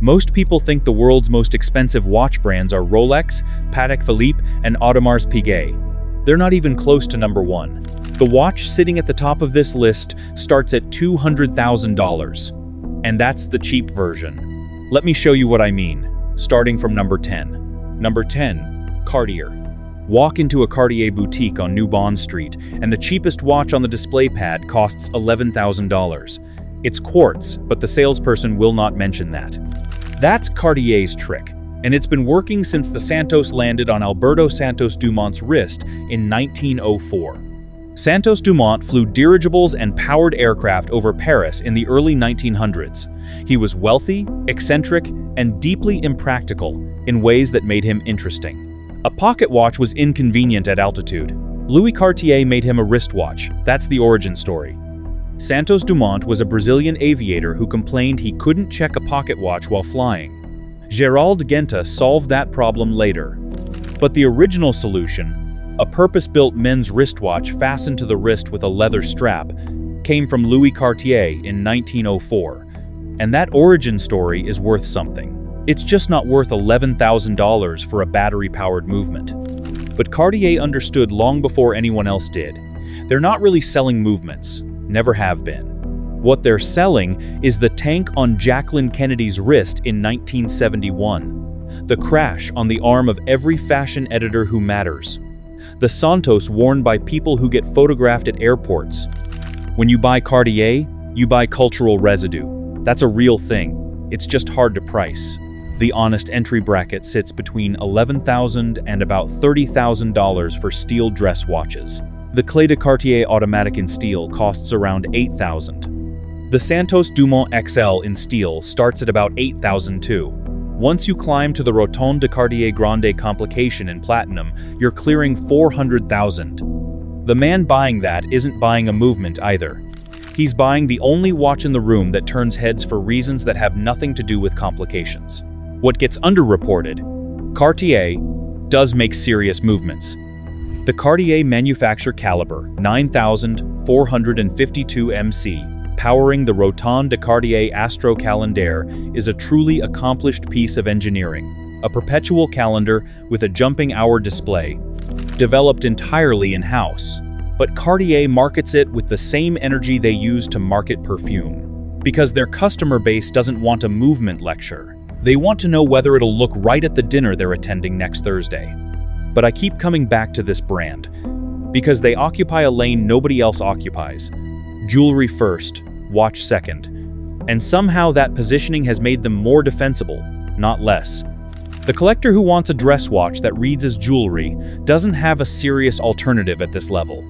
Most people think the world's most expensive watch brands are Rolex, Patek Philippe, and Audemars Piguet. They're not even close to number one. The watch sitting at the top of this list starts at $200,000. And that's the cheap version. Let me show you what I mean, starting from number 10. Number 10, Cartier. Walk into a Cartier boutique on New Bond Street, and the cheapest watch on the display pad costs $11,000. It's quartz, but the salesperson will not mention that. That's Cartier's trick, and it's been working since the Santos landed on Alberto Santos Dumont's wrist in 1904. Santos Dumont flew dirigibles and powered aircraft over Paris in the early 1900s. He was wealthy, eccentric, and deeply impractical in ways that made him interesting. A pocket watch was inconvenient at altitude. Louis Cartier made him a wristwatch. That's the origin story. Santos Dumont was a Brazilian aviator who complained he couldn't check a pocket watch while flying. Gerald Genta solved that problem later. But the original solution, a purpose-built men's wristwatch fastened to the wrist with a leather strap, came from Louis Cartier in 1904. And that origin story is worth something. It's just not worth $11,000 for a battery-powered movement. But Cartier understood long before anyone else did. They're not really selling movements, never have been. What they're selling is the tank on Jacqueline Kennedy's wrist in 1971, the crash on the arm of every fashion editor who matters, the Santos worn by people who get photographed at airports. When you buy Cartier, you buy cultural residue. That's a real thing. It's just hard to price. The honest entry bracket sits between $11,000 and about $30,000 for steel dress watches. The Clé de Cartier automatic in steel costs around $8,000. The Santos Dumont XL in steel starts at about $8,000 too. Once you climb to the Rotonde de Cartier Grande complication in platinum, you're clearing $400,000. The man buying that isn't buying a movement either. He's buying the only watch in the room that turns heads for reasons that have nothing to do with complications. What gets underreported, Cartier does make serious movements. The Cartier manufacture caliber 9452 MC, powering the Rotonde de Cartier Astro Calendar, is a truly accomplished piece of engineering. A perpetual calendar with a jumping hour display, developed entirely in-house. But Cartier markets it with the same energy they use to market perfume. Because their customer base doesn't want a movement lecture. They want to know whether it'll look right at the dinner they're attending next Thursday. But I keep coming back to this brand, because they occupy a lane nobody else occupies. Jewelry first, watch second. And somehow that positioning has made them more defensible, not less. The collector who wants a dress watch that reads as jewelry doesn't have a serious alternative at this level.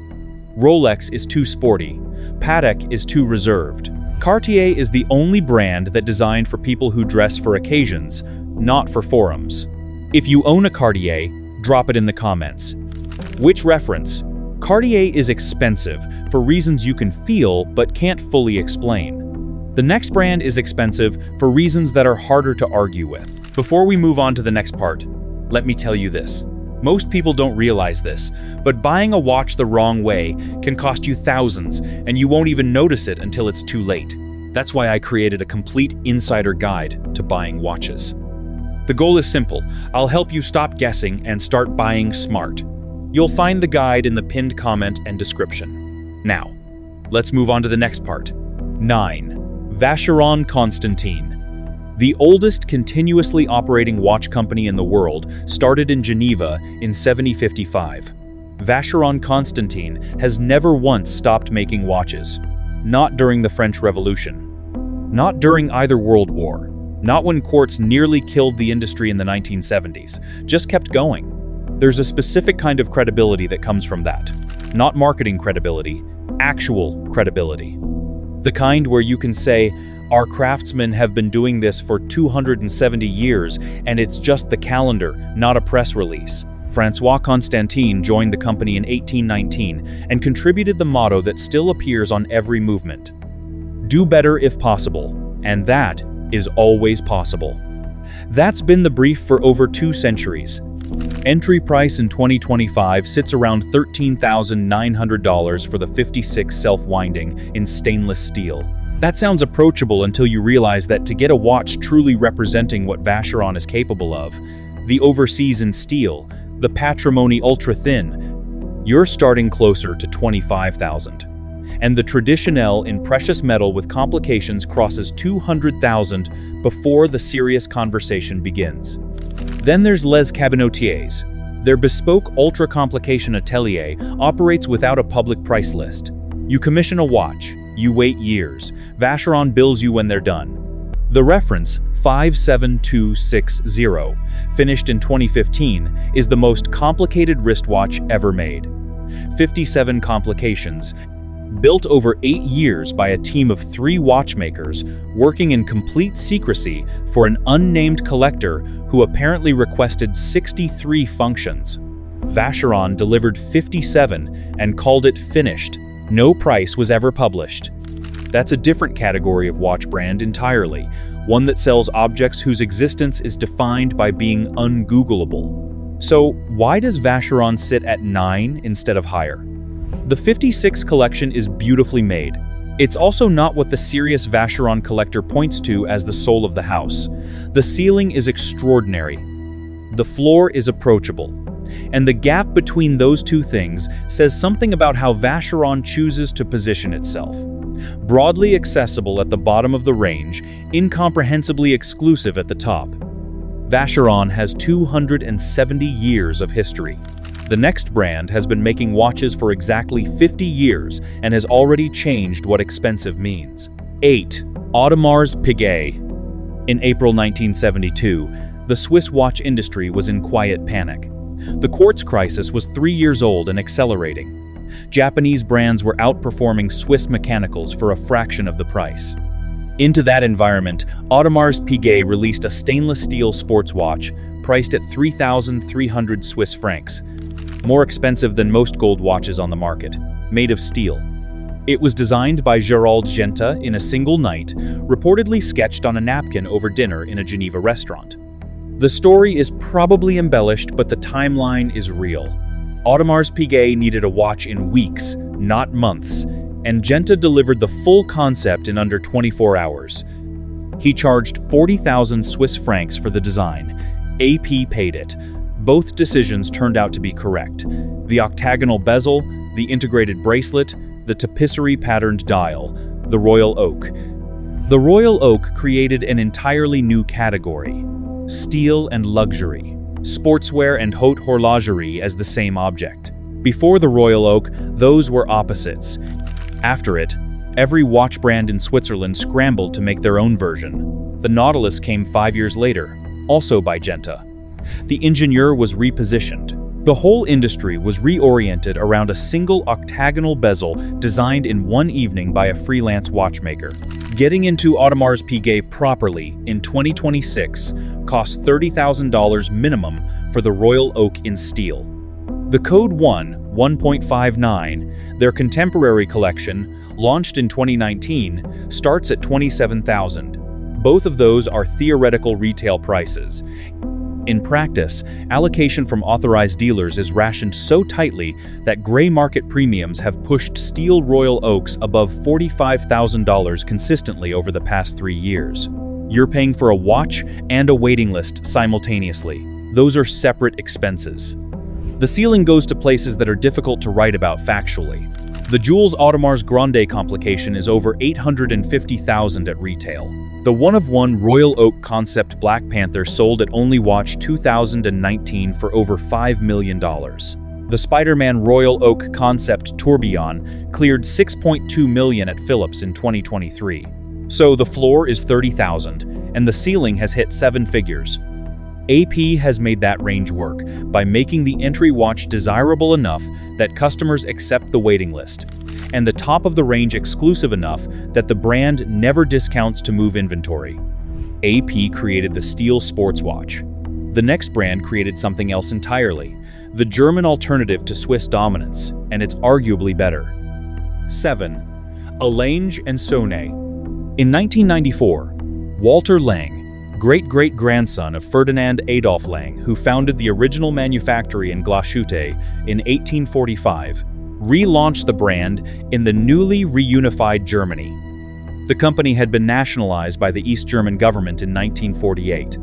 Rolex is too sporty. Patek is too reserved. Cartier is the only brand that designed for people who dress for occasions, not for forums. If you own a Cartier, drop it in the comments. Which reference? Cartier is expensive for reasons you can feel but can't fully explain. The next brand is expensive for reasons that are harder to argue with. Before we move on to the next part, let me tell you this. Most people don't realize this, but buying a watch the wrong way can cost you thousands, and you won't even notice it until it's too late. That's why I created a complete insider guide to buying watches. The goal is simple. I'll help you stop guessing and start buying smart. You'll find the guide in the pinned comment and description. Now, let's move on to the next part. 9. Vacheron Constantin. The oldest continuously operating watch company in the world started in Geneva in 1755. Vacheron Constantin has never once stopped making watches. Not during the French Revolution. Not during either World War. Not when quartz nearly killed the industry in the 1970s. Just kept going. There's a specific kind of credibility that comes from that. Not marketing credibility, actual credibility. The kind where you can say, our craftsmen have been doing this for 270 years, and it's just the calendar, not a press release. François Constantin joined the company in 1819 and contributed the motto that still appears on every movement. Do better if possible, and that is always possible. That's been the brief for over 2 centuries. Entry price in 2025 sits around $13,900 for the 56 self-winding in stainless steel. That sounds approachable until you realize that to get a watch truly representing what Vacheron is capable of, the overseas in steel, the patrimony ultra-thin, you're starting closer to $25,000. And the traditionnel in precious metal with complications crosses $200,000 before the serious conversation begins. Then there's Les Cabinotiers. Their bespoke ultra-complication atelier operates without a public price list. You commission a watch, you wait years. Vacheron bills you when they're done. The reference 57260, finished in 2015, is the most complicated wristwatch ever made. 57 complications, built over 8 years by a team of 3 watchmakers working in complete secrecy for an unnamed collector who apparently requested 63 functions. Vacheron delivered 57 and called it finished. No price was ever published. That's a different category of watch brand entirely, one that sells objects whose existence is defined by being ungoogleable. So why does Vacheron sit at 9 instead of higher? The 56 collection is beautifully made. It's also not what the serious Vacheron collector points to as the soul of the house. The ceiling is extraordinary. The floor is approachable. And the gap between those two things says something about how Vacheron chooses to position itself. Broadly accessible at the bottom of the range, incomprehensibly exclusive at the top. Vacheron has 270 years of history. The next brand has been making watches for exactly 50 years and has already changed what expensive means. 8. Audemars Piguet. In April 1972, the Swiss watch industry was in quiet panic. The quartz crisis was 3 years old and accelerating. Japanese brands were outperforming Swiss mechanicals for a fraction of the price. Into that environment, Audemars Piguet released a stainless steel sports watch priced at 3,300 Swiss francs, more expensive than most gold watches on the market, made of steel. It was designed by Gerald Genta in a single night, reportedly sketched on a napkin over dinner in a Geneva restaurant. The story is probably embellished, but the timeline is real. Audemars Piguet needed a watch in weeks, not months, and Genta delivered the full concept in under 24 hours. He charged 40,000 Swiss francs for the design. AP paid it. Both decisions turned out to be correct. The octagonal bezel, the integrated bracelet, the tapisserie-patterned dial, the royal oak. The royal oak created an entirely new category: steel and luxury, sportswear and haute horlogerie as the same object. Before the royal oak, those were opposites. After it, every watch brand in Switzerland scrambled to make their own version. The Nautilus came 5 years later, also by Genta. The Ingenieur was repositioned. The whole industry was reoriented around a single octagonal bezel designed in one evening by a freelance watchmaker. Getting into Audemars Piguet properly in 2026 costs $30,000 minimum for the Royal Oak in steel. The Code 1.59, their contemporary collection, launched in 2019, starts at $27,000. Both of those are theoretical retail prices. In practice, allocation from authorized dealers is rationed so tightly that gray market premiums have pushed steel Royal Oaks above $45,000 consistently over the past 3 years. You're paying for a watch and a waiting list simultaneously. Those are separate expenses. The ceiling goes to places that are difficult to write about factually. The Jules Audemars Grande complication is over $850,000 at retail. The one-of-one Royal Oak Concept Black Panther sold at Only Watch 2019 for over $5 million. The Spider-Man Royal Oak Concept Tourbillon cleared $6.2 million at Philips in 2023. So the floor is $30,000, and the ceiling has hit 7 figures. AP has made that range work by making the entry watch desirable enough that customers accept the waiting list, and the top of the range exclusive enough that the brand never discounts to move inventory. AP created the steel sports watch. The next brand created something else entirely, the German alternative to Swiss dominance, and it's arguably better. 7. Lange & Saunier. In 1994, Walter Lange, great-great-grandson of Ferdinand Adolf Lange, who founded the original manufactory in Glashütte in 1845, relaunched the brand in the newly reunified Germany. The company had been nationalized by the East German government in 1948.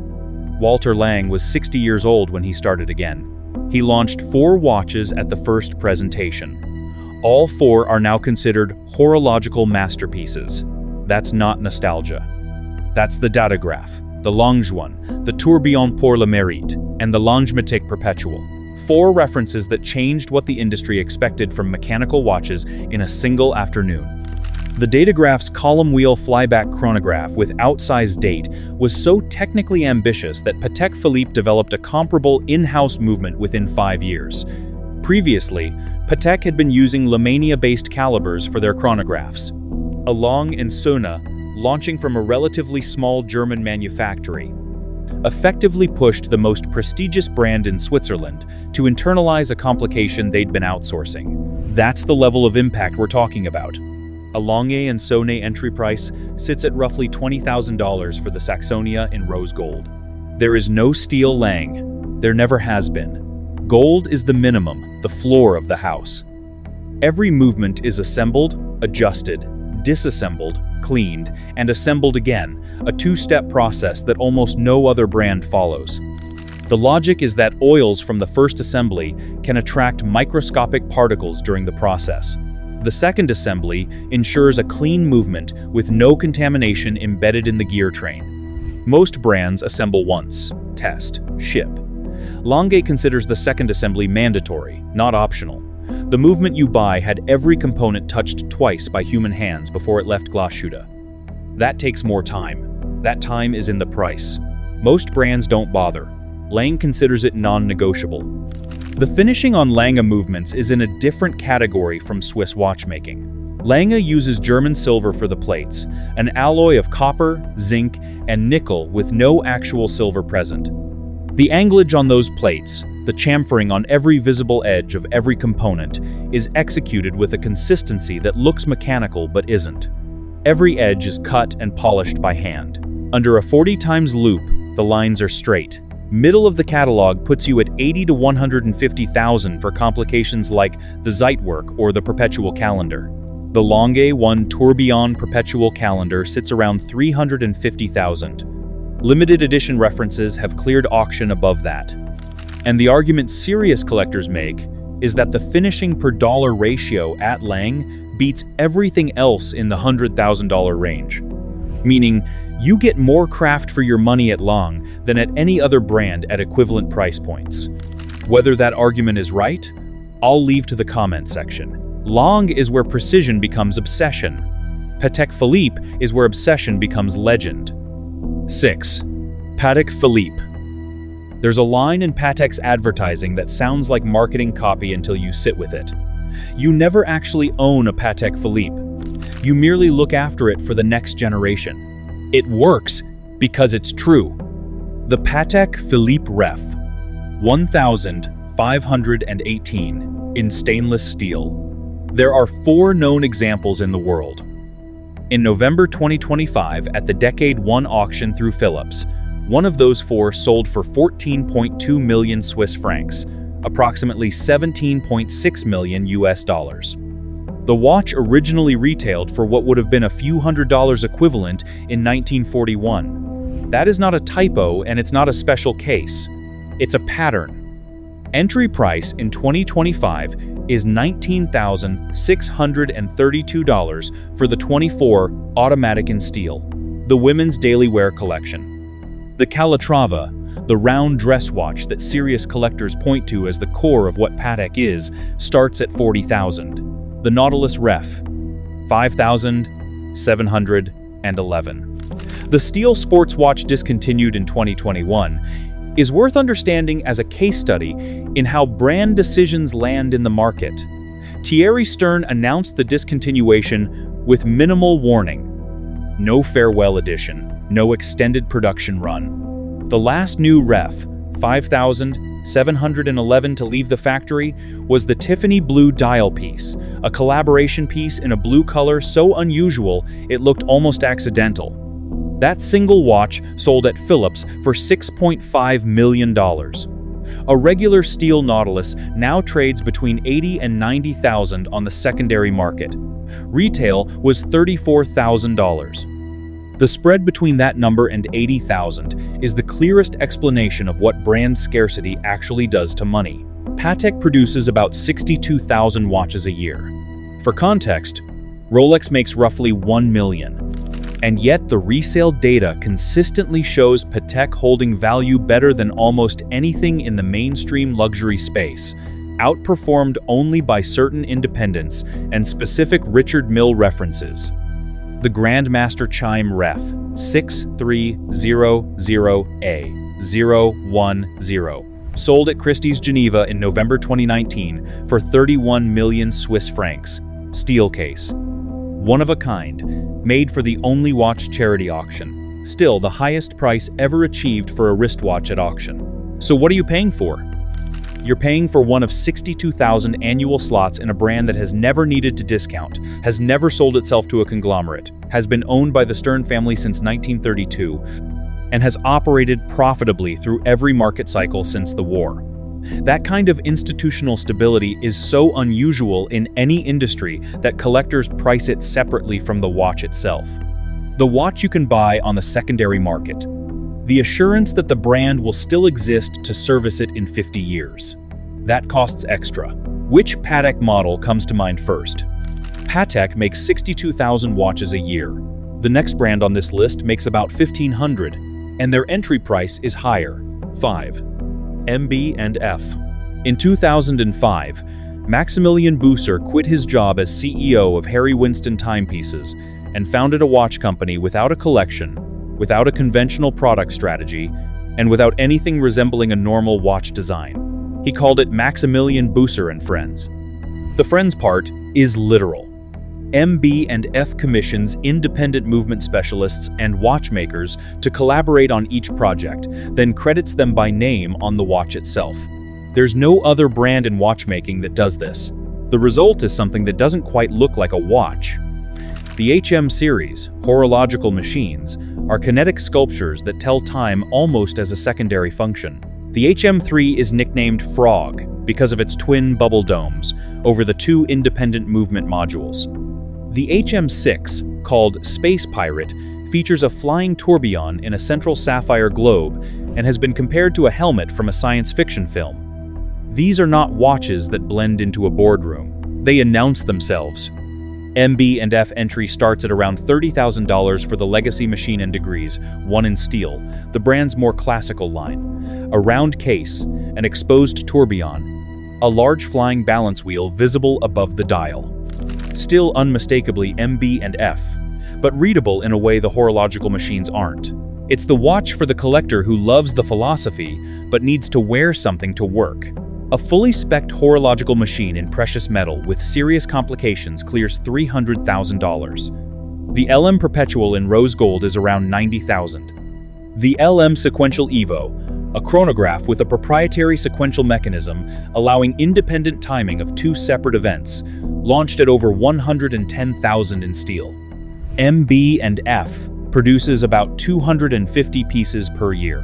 Walter Lang was 60 years old when he started again. He launched 4 watches at the first presentation. All 4 are now considered horological masterpieces. That's not nostalgia. That's the Datographe, the Longines, the Tourbillon pour le Mérite, and the Longines Perpetual. 4 references that changed what the industry expected from mechanical watches in a single afternoon. The Datagraph's column wheel flyback chronograph with outsized date was so technically ambitious that Patek Philippe developed a comparable in-house movement within 5 years. Previously, Patek had been using Lemania-based calibers for their chronographs. A Long and Söhne, launching from a relatively small German manufactory, effectively pushed the most prestigious brand in Switzerland to internalize a complication they'd been outsourcing. That's the level of impact we're talking about. A Lange & Söhne entry price sits at roughly $20,000 for the Saxonia in rose gold. There is no steel Lang. There never has been. Gold is the minimum, the floor of the house. Every movement is assembled, adjusted, disassembled, cleaned, and assembled again, a 2-step process that almost no other brand follows. The logic is that oils from the first assembly can attract microscopic particles during the process. The second assembly ensures a clean movement with no contamination embedded in the gear train. Most brands assemble once, test, ship. Lange considers the second assembly mandatory, not optional. The movement you buy had every component touched twice by human hands before it left Glasschütte. That takes more time. That time is in the price. Most brands don't bother. Lang considers it non-negotiable. The finishing on Lange movements is in a different category from Swiss watchmaking. Lange uses German silver for the plates, an alloy of copper, zinc, and nickel with no actual silver present. The anglage on those plates, the chamfering on every visible edge of every component, is executed with a consistency that looks mechanical but isn't. Every edge is cut and polished by hand. Under a 40x loop, the lines are straight. Middle of the catalog puts you at $80,000 to $150,000 for complications like the Zeitwerk or the Perpetual Calendar. The Lange 1 Tourbillon Perpetual Calendar sits around $350,000. Limited edition references have cleared auction above that. And the argument serious collectors make is that the finishing per dollar ratio at Lang beats everything else in the $100,000 range. Meaning, you get more craft for your money at Lang than at any other brand at equivalent price points. Whether that argument is right, I'll leave to the comment section. Lang is where precision becomes obsession. Patek Philippe is where obsession becomes legend. 6. Patek Philippe. There's a line in Patek's advertising that sounds like marketing copy until you sit with it. You never actually own a Patek Philippe. You merely look after it for the next generation. It works because it's true. The Patek Philippe Ref 1518 in stainless steel. There are 4 known examples in the world. In November 2025, at the Decade 1 auction through Philips, one of those 4 sold for 14.2 million Swiss francs, approximately 17.6 million US dollars. The watch originally retailed for what would have been a few $100s equivalent in 1941. That is not a typo, and it's not a special case. It's a pattern. Entry price in 2025 is $19,632 for the 24 automatic in steel, the women's daily wear collection. The Calatrava, the round dress watch that serious collectors point to as the core of what Patek is, starts at $40,000. The Nautilus Ref, $5,711. The steel sports watch discontinued in 2021 is worth understanding as a case study in how brand decisions land in the market. Thierry Stern announced the discontinuation with minimal warning. No farewell edition, no extended production run. The last new Ref, 5,711 to leave the factory, was the Tiffany blue dial piece, a collaboration piece in a blue color so unusual it looked almost accidental. That single watch sold at Philips for $6.5 million. A regular steel Nautilus now trades between $80,000 and $90,000 on the secondary market. Retail was $34,000. The spread between that number and $80,000 is the clearest explanation of what brand scarcity actually does to money. Patek produces about 62,000 watches a year. For context, Rolex makes roughly 1 million. And yet the resale data consistently shows Patek holding value better than almost anything in the mainstream luxury space, outperformed only by certain independents and specific Richard Mille references. The Grandmaster Chime Ref 6300A010 sold at Christie's Geneva in November 2019 for 31 million Swiss francs. Steel case. One of a kind, made for the Only Watch charity auction. Still the highest price ever achieved for a wristwatch at auction. So what are you paying for? You're paying for one of 62,000 annual slots in a brand that has never needed to discount, has never sold itself to a conglomerate, has been owned by the Stern family since 1932, and has operated profitably through every market cycle since the war. That kind of institutional stability is so unusual in any industry that collectors price it separately from the watch itself. The watch you can buy on the secondary market. The assurance that the brand will still exist to service it in 50 years. That costs extra. Which Patek model comes to mind first? Patek makes 62,000 watches a year. The next brand on this list makes about 1,500, and their entry price is higher, 5. MB&F. In 2005, Maximilian Busser quit his job as CEO of Harry Winston Timepieces and founded a watch company without a collection, without a conventional product strategy, and without anything resembling a normal watch design. He called it Maximilian Busser and Friends. The Friends part is literal. MB&F commissions independent movement specialists and watchmakers to collaborate on each project, then credits them by name on the watch itself. There's no other brand in watchmaking that does this. The result is something that doesn't quite look like a watch. The HM series, horological machines, are kinetic sculptures that tell time almost as a secondary function. The HM3 is nicknamed Frog because of its twin bubble domes over the two independent movement modules. The HM6, called Space Pirate, features a flying tourbillon in a central sapphire globe and has been compared to a helmet from a science fiction film. These are not watches that blend into a boardroom. They announce themselves. MB&F entry starts at around $30,000 for the Legacy Machine and Degrees, one in steel, the brand's more classical line. A round case, an exposed tourbillon, a large flying balance wheel visible above the dial. Still unmistakably MB&F, but readable in a way the horological machines aren't. It's the watch for the collector who loves the philosophy, but needs to wear something to work. A fully spec'd horological machine in precious metal with serious complications clears $300,000. The LM Perpetual in rose gold is around $90,000. The LM Sequential Evo, a chronograph with a proprietary sequential mechanism allowing independent timing of two separate events, launched at over $110,000 in steel. MB&F produces about 250 pieces per year.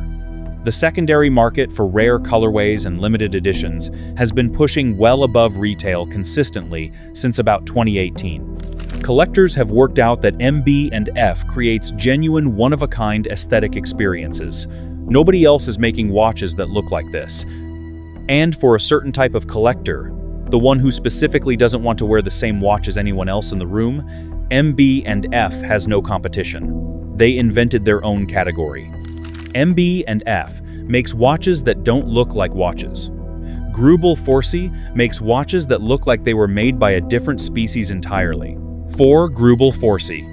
The secondary market for rare colorways and limited editions has been pushing well above retail consistently since about 2018. Collectors have worked out that MB&F creates genuine one-of-a-kind aesthetic experiences. Nobody else is making watches that look like this. And for a certain type of collector, the one who specifically doesn't want to wear the same watch as anyone else in the room, MB&F has no competition. They invented their own category. MB&F makes watches that don't look like watches. Greubel Forsey makes watches that look like they were made by a different species entirely. For Greubel Forsey.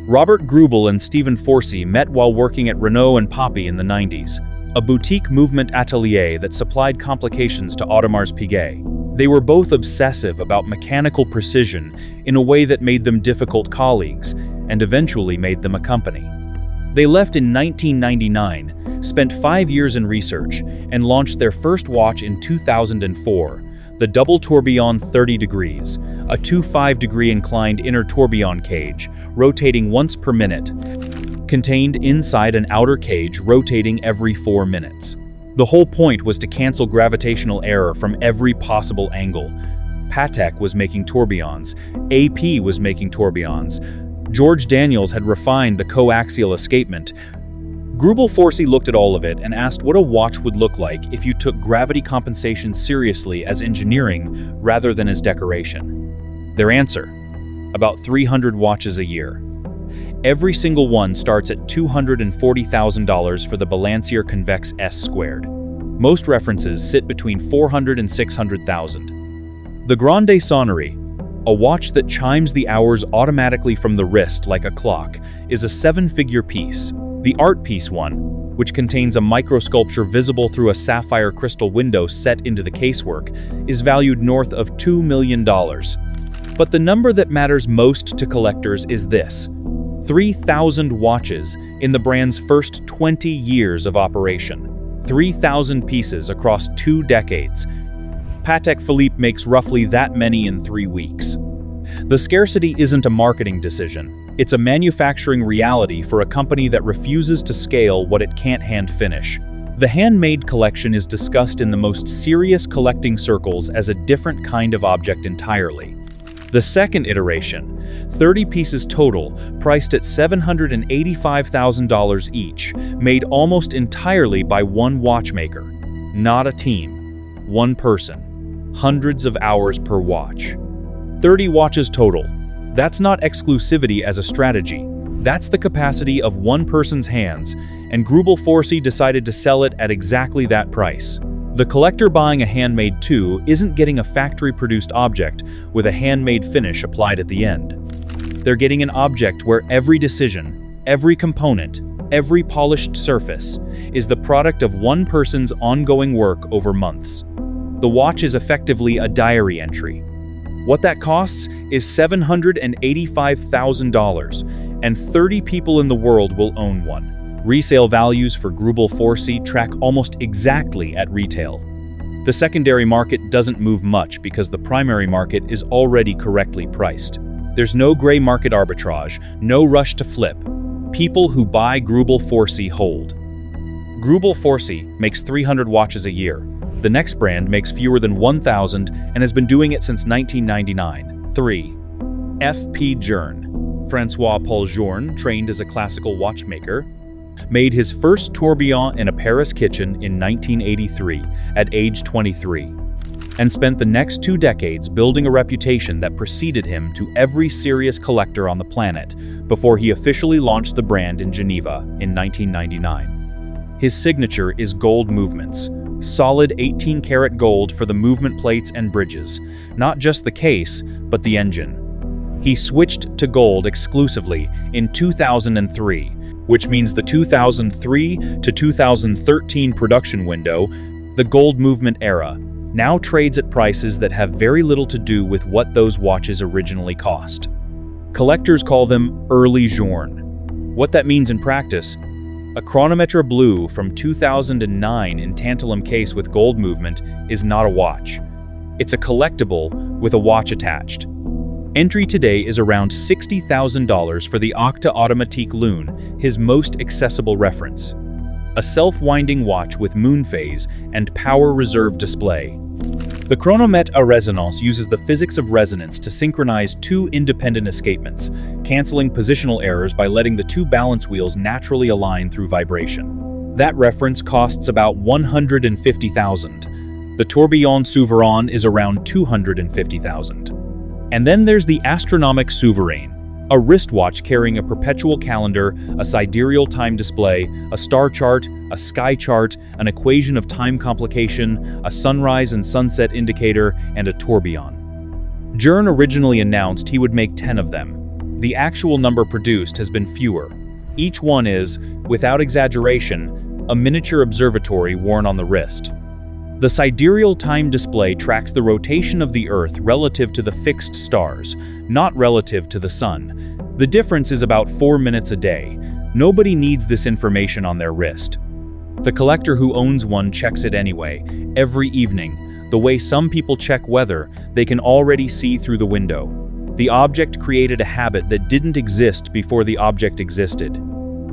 Robert Greubel and Stephen Forsey met while working at Renault and Poppy in the 90s, a boutique movement atelier that supplied complications to Audemars Piguet. They were both obsessive about mechanical precision in a way that made them difficult colleagues and eventually made them a company. They left in 1999, spent 5 years in research, and launched their first watch in 2004, the Double Tourbillon 30 degrees, a 2.5-degree inclined inner tourbillon cage, rotating once per minute, contained inside an outer cage rotating every 4 minutes. The whole point was to cancel gravitational error from every possible angle. Patek was making tourbillons. AP was making tourbillons. George Daniels had refined the coaxial escapement. Greubel Forsey looked at all of it and asked what a watch would look like if you took gravity compensation seriously as engineering rather than as decoration. Their answer: about 300 watches a year. Every single one starts at $240,000 for the Balancier Convex S squared. Most references sit between $400,000 and $600,000. The Grande Sonnerie, a watch that chimes the hours automatically from the wrist like a clock, is a 7-figure piece. The art piece one, which contains a microsculpture visible through a sapphire crystal window set into the casework, is valued north of $2 million. But the number that matters most to collectors is this: 3,000 watches in the brand's first 20 years of operation. 3,000 pieces across 2 decades. Patek Philippe makes roughly that many in 3 weeks. The scarcity isn't a marketing decision. It's a manufacturing reality for a company that refuses to scale what it can't hand-finish. The handmade collection is discussed in the most serious collecting circles as a different kind of object entirely. The second iteration, 30 pieces total, priced at $785,000 each, made almost entirely by one watchmaker. Not a team. One person. Hundreds of hours per watch. 30 watches total. That's not exclusivity as a strategy. That's the capacity of one person's hands, and Greubel Forsey decided to sell it at exactly that price. The collector buying a handmade two isn't getting a factory-produced object with a handmade finish applied at the end. They're getting an object where every decision, every component, every polished surface is the product of one person's ongoing work over months. The watch is effectively a diary entry. What that costs is $785,000, and 30 people in the world will own one. Resale values for Greubel Forsey track almost exactly at retail. The secondary market doesn't move much because the primary market is already correctly priced. There's no gray market arbitrage, no rush to flip. People who buy Greubel Forsey hold. Greubel Forsey makes 300 watches a year. The next brand makes fewer than 1,000 and has been doing it since 1999. 3. F.P. Journe. François-Paul Journe, trained as a classical watchmaker, made his first tourbillon in a Paris kitchen in 1983 at age 23, and spent the next 2 decades building a reputation that preceded him to every serious collector on the planet before he officially launched the brand in Geneva in 1999. His signature is gold movements, solid 18-karat gold for the movement plates and bridges, not just the case, but the engine. He switched to gold exclusively in 2003, which means the 2003 to 2013 production window, the gold movement era, now trades at prices that have very little to do with what those watches originally cost. Collectors call them early Journe. What that means in practice: a Chronometre Blue from 2009 in tantalum case with gold movement is not a watch. It's a collectible with a watch attached. Entry today is around $60,000 for the Octa Automatique Lune, his most accessible reference. A self-winding watch with moon phase and power reserve display. The Chronomètre à résonance uses the physics of resonance to synchronize 2 independent escapements, canceling positional errors by letting the 2 balance wheels naturally align through vibration. That reference costs about $150,000. The Tourbillon Souverain is around $250,000. And then there's the Astronomique Souverain, a wristwatch carrying a perpetual calendar, a sidereal time display, a star chart, a sky chart, an equation of time complication, a sunrise and sunset indicator, and a tourbillon. Journe originally announced he would make 10 of them. The actual number produced has been fewer. Each one is, without exaggeration, a miniature observatory worn on the wrist. The sidereal time display tracks the rotation of the Earth relative to the fixed stars, not relative to the Sun. The difference is about 4 minutes a day. Nobody needs this information on their wrist. The collector who owns one checks it anyway, every evening. The way some people check weather, they can already see through the window. The object created a habit that didn't exist before the object existed.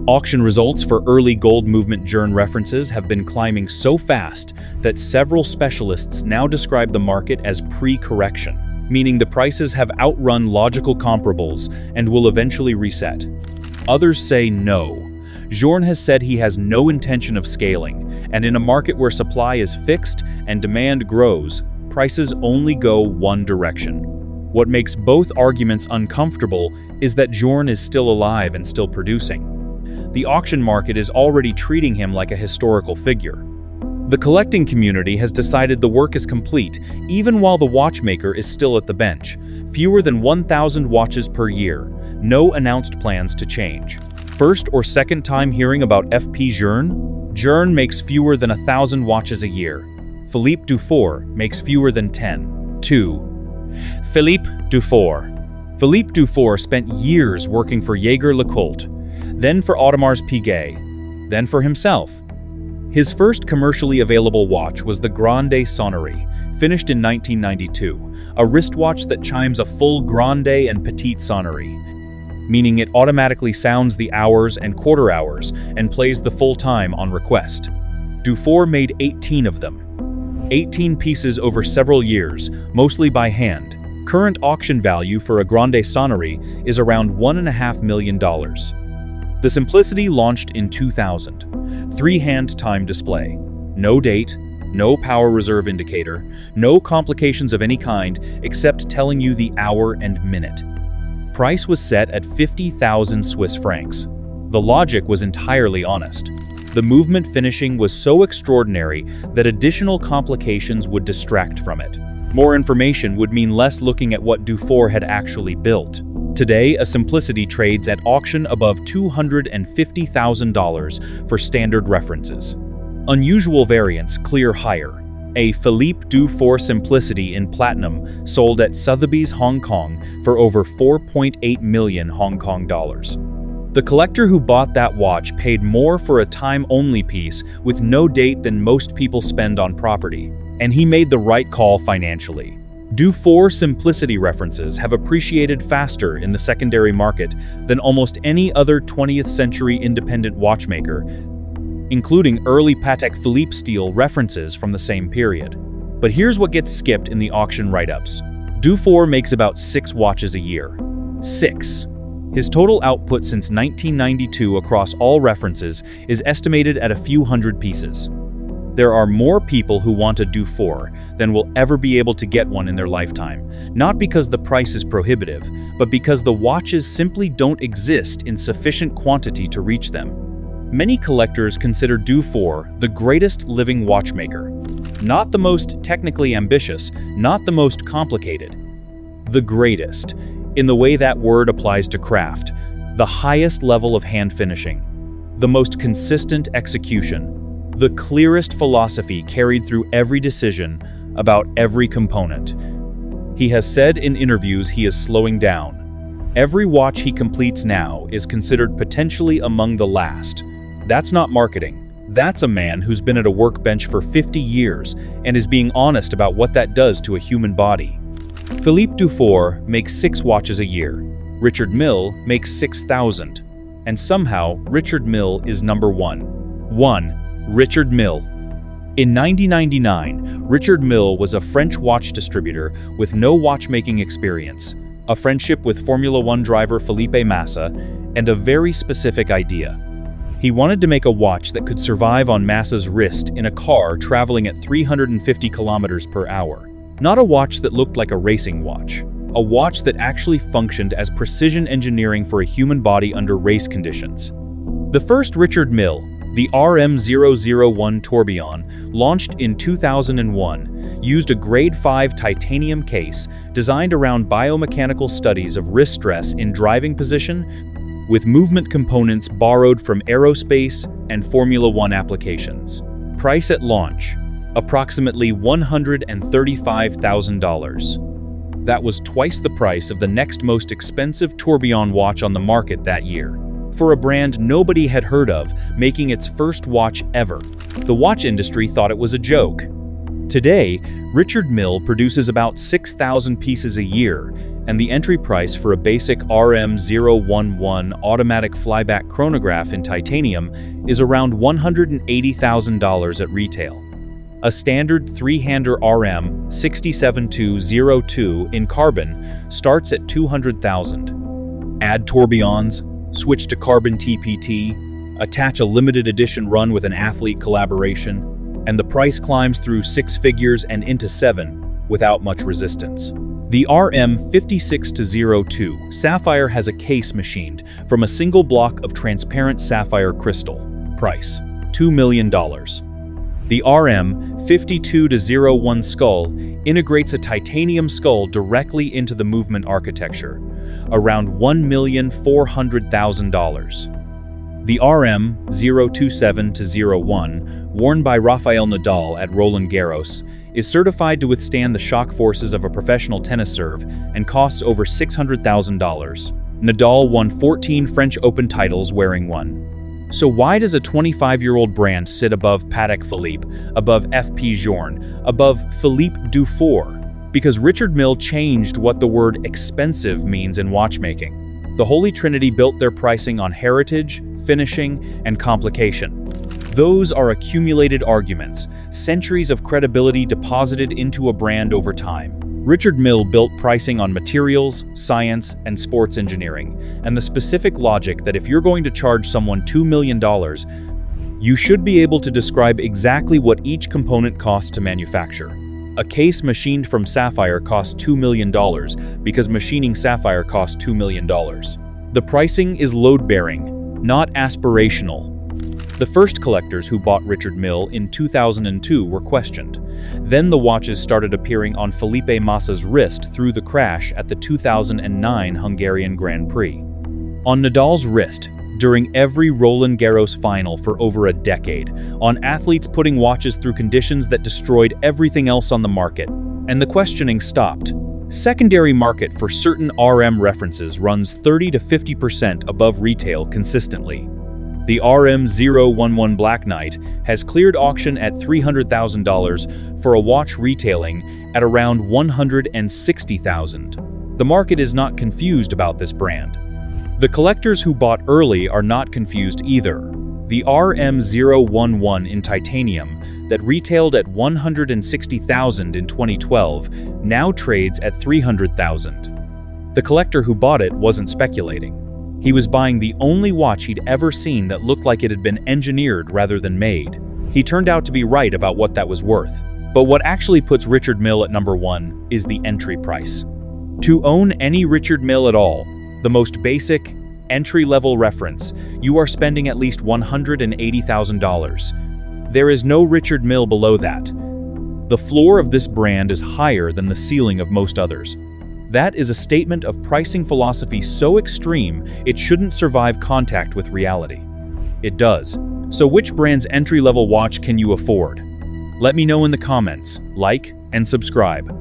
Auction results for early gold movement Journe references have been climbing so fast that several specialists now describe the market as pre-correction. meaning the prices have outrun logical comparables and will eventually reset. Others say no. Journe has said he has no intention of scaling, and in a market where supply is fixed and demand grows, prices only go one direction. What makes both arguments uncomfortable is that Journe is still alive and still producing. The auction market is already treating him like a historical figure. The collecting community has decided the work is complete, even while the watchmaker is still at the bench. Fewer than 1,000 watches per year. No announced plans to change. First or second time hearing about F.P. Journe? Journe makes fewer than 1,000 watches a year. Philippe Dufour makes fewer than 10. 2. Philippe Dufour. Philippe Dufour spent years working for Jaeger-LeCoultre, then for Audemars Piguet, then for himself. His first commercially available watch was the Grande Sonnerie, finished in 1992, a wristwatch that chimes a full Grande and Petite Sonnerie, meaning it automatically sounds the hours and quarter hours and plays the full time on request. Dufour made 18 of them. 18 pieces over several years, mostly by hand. Current auction value for a Grande Sonnerie is around $1.5 million. The Simplicity launched in 2000. 3-hand time display. No date, no power reserve indicator, no complications of any kind except telling you the hour and minute. Price was set at 50,000 Swiss francs. The logic was entirely honest. The movement finishing was so extraordinary that additional complications would distract from it. More information would mean less looking at what Dufour had actually built. Today, a Simplicity trades at auction above $250,000 for standard references. Unusual variants clear higher. A Philippe Dufour Simplicity in platinum sold at Sotheby's Hong Kong for over 4.8 million Hong Kong dollars. The collector who bought that watch paid more for a time-only piece with no date than most people spend on property, and he made the right call financially. Dufour Simplicity references have appreciated faster in the secondary market than almost any other 20th century independent watchmaker, including early Patek Philippe steel references from the same period. But here's what gets skipped in the auction write-ups. Dufour makes about 6 watches a year. 6. His total output since 1992 across all references is estimated at a few hundred pieces. There are more people who want a Dufour than will ever be able to get one in their lifetime, not because the price is prohibitive, but because the watches simply don't exist in sufficient quantity to reach them. Many collectors consider Dufour the greatest living watchmaker. Not the most technically ambitious, not the most complicated. The greatest, in the way that word applies to craft, the highest level of hand finishing, the most consistent execution, the clearest philosophy carried through every decision about every component. He has said in interviews he is slowing down. Every watch he completes now is considered potentially among the last. That's not marketing. That's a man who's been at a workbench for 50 years and is being honest about what that does to a human body. Philippe Dufour makes 6 watches a year. Richard Mille makes 6,000. And somehow, Richard Mille is number 1. 1. Richard Mille. In 1999, Richard Mille was a French watch distributor with no watchmaking experience, a friendship with Formula One driver Felipe Massa, and a very specific idea. He wanted to make a watch that could survive on Massa's wrist in a car traveling at 350 kilometers per hour. Not a watch that looked like a racing watch. A watch that actually functioned as precision engineering for a human body under race conditions. The first Richard Mille, the RM001 Tourbillon, launched in 2001, used a grade 5 titanium case designed around biomechanical studies of wrist stress in driving position, with movement components borrowed from aerospace and Formula One applications. Price at launch, approximately $135,000. That was twice the price of the next most expensive tourbillon watch on the market that year, for a brand nobody had heard of making its first watch ever. The watch industry thought it was a joke. Today, Richard Mille produces about 6,000 pieces a year, and the entry price for a basic RM011 automatic flyback chronograph in titanium is around $180,000 at retail. A standard 3-hander RM 67202 in carbon starts at $200,000. Add tourbillons, switch to carbon TPT, attach a limited edition run with an athlete collaboration, and the price climbs through 6 figures and into 7 without much resistance. The RM 5602 Sapphire has a case machined from a single block of transparent sapphire crystal. Price: $2 million. The RM 5201 Skull integrates a titanium skull directly into the movement architecture, around $1,400,000. The RM 027-01, worn by Rafael Nadal at Roland Garros, is certified to withstand the shock forces of a professional tennis serve and costs over $600,000. Nadal won 14 French Open titles wearing one. So why does a 25-year-old brand sit above Patek Philippe, above F.P. Journe, above Philippe Dufour? Because Richard Mille changed what the word expensive means in watchmaking. The Holy Trinity built their pricing on heritage, finishing, and complication. Those are accumulated arguments, centuries of credibility deposited into a brand over time. Richard Mille built pricing on materials, science, and sports engineering, and the specific logic that if you're going to charge someone $2 million, you should be able to describe exactly what each component costs to manufacture. A case machined from sapphire costs $2 million because machining sapphire costs $2 million. The pricing is load-bearing, not aspirational. The first collectors who bought Richard Mille in 2002 were questioned. Then the watches started appearing on Felipe Massa's wrist through the crash at the 2009 Hungarian Grand Prix. On Nadal's wrist, during every Roland Garros final for over a decade, on athletes putting watches through conditions that destroyed everything else on the market. And the questioning stopped. Secondary market for certain RM references runs 30 to 50% above retail consistently. The RM011 Black Knight has cleared auction at $300,000 for a watch retailing at around $160,000. The market is not confused about this brand. The collectors who bought early are not confused either. The RM011 in titanium that retailed at $160,000 in 2012 now trades at $300,000. The collector who bought it wasn't speculating. He was buying the only watch he'd ever seen that looked like it had been engineered rather than made. He turned out to be right about what that was worth. But what actually puts Richard Mille at number 1 is the entry price. To own any Richard Mille at all, the most basic, entry-level reference, you are spending at least $180,000. There is no Richard Mille below that. The floor of this brand is higher than the ceiling of most others. That is a statement of pricing philosophy so extreme it shouldn't survive contact with reality. It does. So which brand's entry-level watch can you afford? Let me know in the comments, like, and subscribe.